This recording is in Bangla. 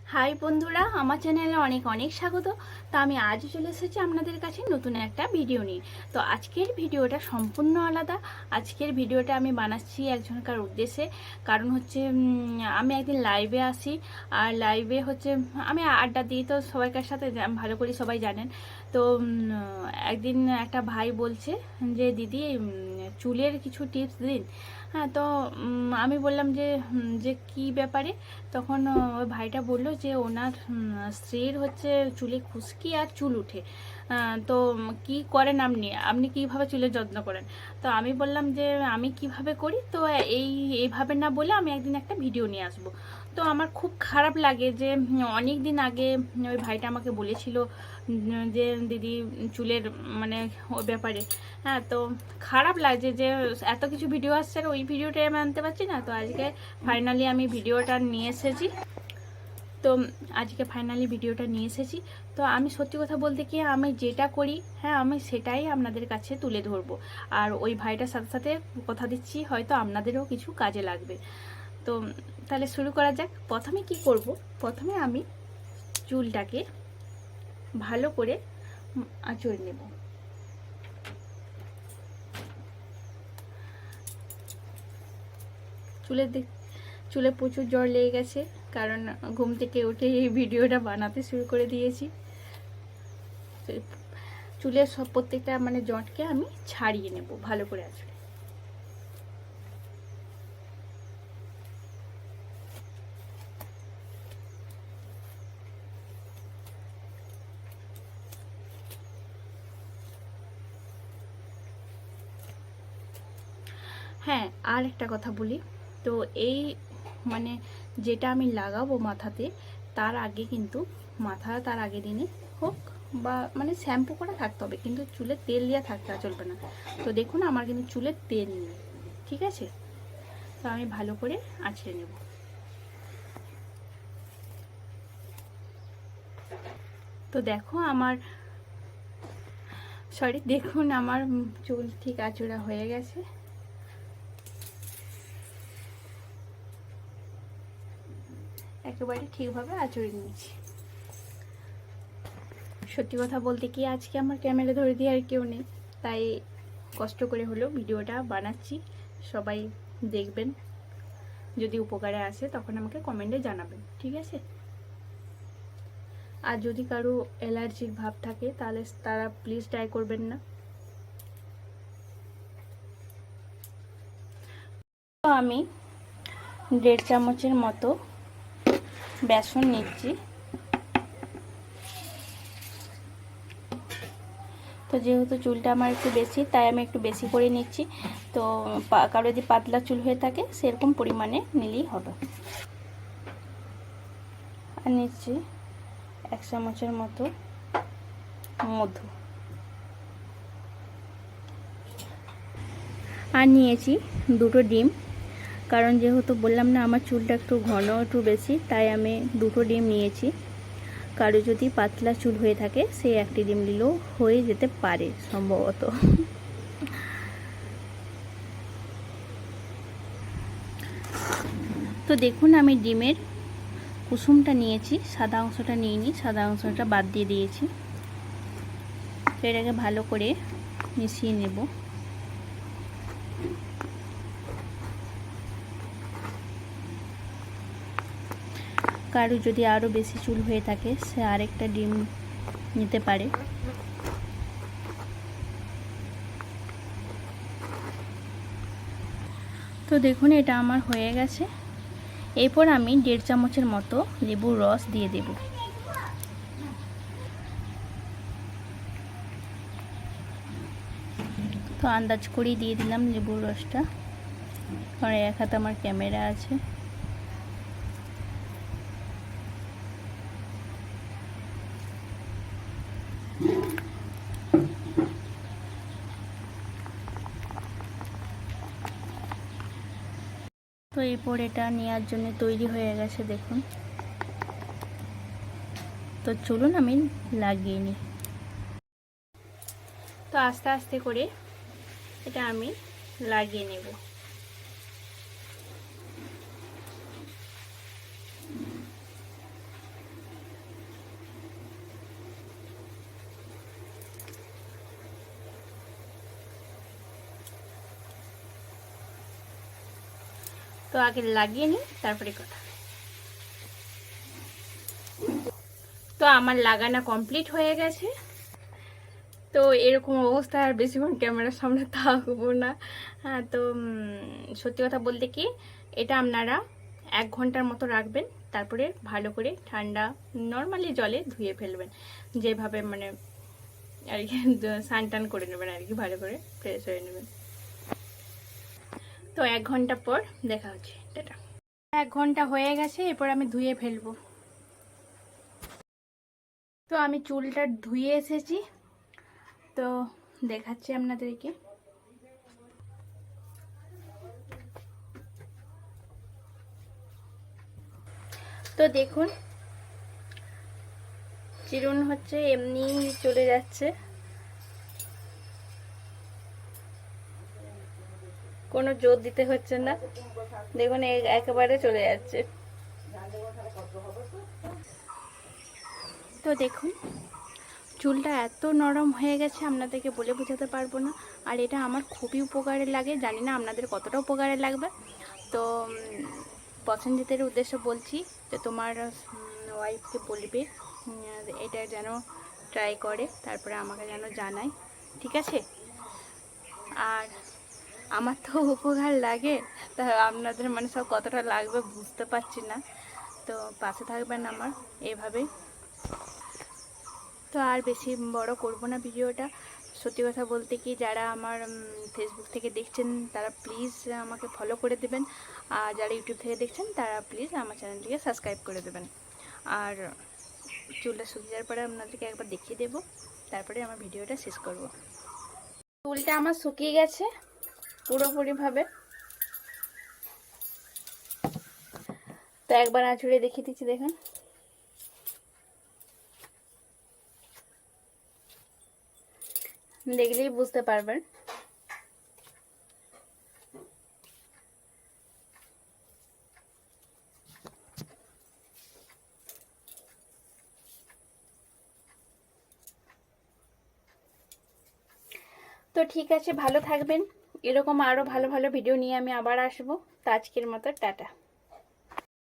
হাই বন্ধুরা, আমার চ্যানেলে অনেক অনেক স্বাগত। তো আমি আজ চলে এসেছি আপনাদের কাছে নতুন একটা ভিডিও নিয়ে। তো আজকের ভিডিওটা সম্পূর্ণ আলাদা। আজকের ভিডিওটা আমি বানাচ্ছি একজনকার উদ্দেশ্যে। কারণ হচ্ছে আমি একদিন লাইভে আসি, আর লাইভে হচ্ছে আমি আড্ডা দিই, তো সবাইকার সাথে ভালো করে সবাই জানেন। তো একদিন একটা ভাই বলছে যে দিদি চুলের কিছু টিপস দিন। হ্যাঁ, তো আমি বললাম যে যে কী ব্যাপারে। তখন ওই ভাইটা বলল যে ওনার স্ত্রীর হচ্ছে চুলে খুশকি আর চুল উঠে। তো কি করেন আপনি আপনি কীভাবে চুলের যত্ন করেন? তো আমি বললাম যে আমি কিভাবে করি, তো এইভাবে না বলে আমি একদিন একটা ভিডিও নিয়ে আসবো। তো আমার খুব খারাপ লাগে যে অনেক দিন আগে ওই ভাইটা আমাকে বলেছিল যে দিদি চুলের মানে ওই ব্যাপারে। হ্যাঁ, তো খারাপ লাগছে যে এত কিছু ভিডিও আসছে আর ওই ভিডিওটা আমি আনতে পারছি না। তো আজকে ফাইনালি আমি ভিডিওটা নিয়ে এসেছি। তো আজকে ফাইনালি ভিডিওটা নিয়ে এসেছি। তো আমি সত্যি কথা বলতে কি, আমি যেটা করি হ্যাঁ আমি সেটাই আপনাদের কাছে তুলে ধরবো। আর ওই ভাইটার সাথে সাথে কথা দিচ্ছি হয়তো আপনাদেরও কিছু কাজে লাগবে। তো তাহলে শুরু করা যাক। প্রথমে কি করব, প্রথমে আমি চুলটাকে ভালো করে আঁচড়ে নেব। চুলে প্রচুর জ্বর লেগে গেছে, কারণ ঘুম থেকে উঠে এই ভিডিওটা বানাতে শুরু করে দিয়েছি। চুলের সব প্রত্যেকটা মানে জটকে আমি ছাড়িয়ে নেব ভালো করে আঁচড়ে। হ্যাঁ, আর একটা কথা বলি। তো এই মানে যেটা আমি লাগাবো মাথাতে, তার আগে কিন্তু তার আগে দিনে হোক বা মানে শ্যাম্পু করে থাকতে হবে, কিন্তু চুলে তেল দেওয়া থাকতে চলবে না। তো দেখুন আমার কিন্তু চুলে তেল নেই, ঠিক আছে? তো আমি ভালো করে আঁচড়ে নেব। তো দেখুন আমার চুল ঠিক আঁচড়া হয়ে গেছে। একেবারে ঠিকভাবে আঁচড়ে নিয়েছি। সত্যি কথা বলতে কি, আজকে আমার ক্যামেরা ধরে দিয়ে আর কেউ নেই, তাই কষ্ট করে হলেও ভিডিওটা বানাচ্ছি। সবাই দেখবেন, যদি উপকারে আসে তখন আমাকে কমেন্টে জানাবেন, ঠিক আছে? আর যদি কারো অ্যালার্জিক ভাব থাকে তাহলে তারা প্লিজ ট্রাই করবেন না। তো আমি 1.5 চামচের মতো বেসন নিচ্ছি। তো যেহেতু চুলটা আমার একটু বেশি, তাই আমি একটু বেশি করে নিচ্ছি। তো কারো যদি পাতলা চুল হয়ে থাকে সেরকম পরিমাণে নিলেই হবে। আর নিচ্ছি 1 চামচের মতো মধু। আর নিয়েছি 2টো ডিম, কারণ যেহেতু বললাম না আমার চুলটা একটু ঘন একটু বেশি, তাই আমি 2টো ডিম নিয়েছি। কারো যদি পাতলা চুল হয়ে থাকে সে 1টি ডিম নিলেও হয়ে যেতে পারে সম্ভবত। তো দেখুন আমি ডিমের কুসুমটা নিয়েছি, সাদা অংশটা নিইনি, সাদা অংশটা বাদ দিয়ে দিয়েছি। তো এটাকে ভালো করে মিশিয়ে নেব। কারো যদি আরও বেশি চুল হয়ে থাকে সে আরেকটা ডিম নিতে পারে। তো দেখুন এটা আমার হয়ে গেছে। এরপর আমি 1.5 চামচের মতো লেবুর রস দিয়ে দেব। তো আন্দাজ করেই দিয়ে দিলাম লেবুর রসটা, কারণ এক হাতে আমার ক্যামেরা আছে। তো এরপর এটা নেওয়ার জন্য তৈরি হয়ে গেছে দেখুন। তো চলুন আমি লাগিয়ে নিই। তো আস্তে আস্তে করে এটা আমি লাগিয়ে নেব। তো আগে লাগিয়ে নিই, তারপরে কথা। তো আমার লাগানো কমপ্লিট হয়ে গেছে। তো এরকম অবস্থা আর বেশিক্ষণ ক্যামেরার সামনে থাকবো না। হ্যাঁ, তো সত্যি কথা বলতে কি, এটা আপনারা 1 ঘন্টার মতো রাখবেন, তারপরে ভালো করে ঠান্ডা নর্মালি জলে ধুয়ে ফেলবেন, যেভাবে মানে আর কি স্নান টান করে নেবেন আর কি, ভালো করে ফ্রেশ হয়ে নেবেন। তো 1 ঘন্টা পর দেখা হচ্ছে। টাটা। 1 ঘন্টা হয়ে গেছে, এরপর আমি ধুয়ে ফেলবো। তো আমি চুলটা ধুয়ে এসেছি, তো দেখাচ্ছি আপনাদেরকে। তো দেখুন, চিরুন হচ্ছে এমনি চলে যাচ্ছে, কোনো জোর দিতে হচ্ছে না। দেখুন একেবারে চলে যাচ্ছে। তো দেখুন চুলটা এত নরম হয়ে গেছে, আপনাদেরকে বলে বোঝাতে পারবো না। আর এটা আমার খুবই উপকারে লাগে, জানি না আপনাদের কতটা উপকারে লাগবে। তো পছন্দের উদ্দেশ্য বলছি যে তোমার ওয়াইফকে বলবে এটা যেন ট্রাই করে, তারপরে আমাকে যেন জানায়, ঠিক আছে? আর আমার তো উপকার লাগে, তা আপনাদের মানে সব কতটা লাগবে বুঝতে পারছি না। তো পাশে থাকবেন আমার এভাবেই। তো আর বেশি বড় করব না ভিডিওটা। সত্যি কথা বলতে কি, যারা আমার ফেসবুক থেকে দেখছেন তারা প্লিজ আমাকে ফলো করে দেবেন, আর যারা ইউটিউব থেকে দেখছেন তারা প্লিজ আমার চ্যানেলটিকে সাবস্ক্রাইব করে দেবেন। আর চুলটা শুকিয়ে যাওয়ার পরে আপনাদেরকে একবার দেখিয়ে দেবো, তারপরে আমার ভিডিওটা শেষ করব। চুলটা আমার শুকিয়ে গেছে পুরোপুরিভাবে। তো একবার আঁচড়ে দেখিয়ে দিচ্ছি, দেখুন। দেখলেই বুঝতে পারবেন। তো ঠিক আছে, ভালো থাকবেন। এরকম আরও ভালো ভালো ভিডিও নিয়ে আমি আবার আসবো। তো আজকের মতো টাটা।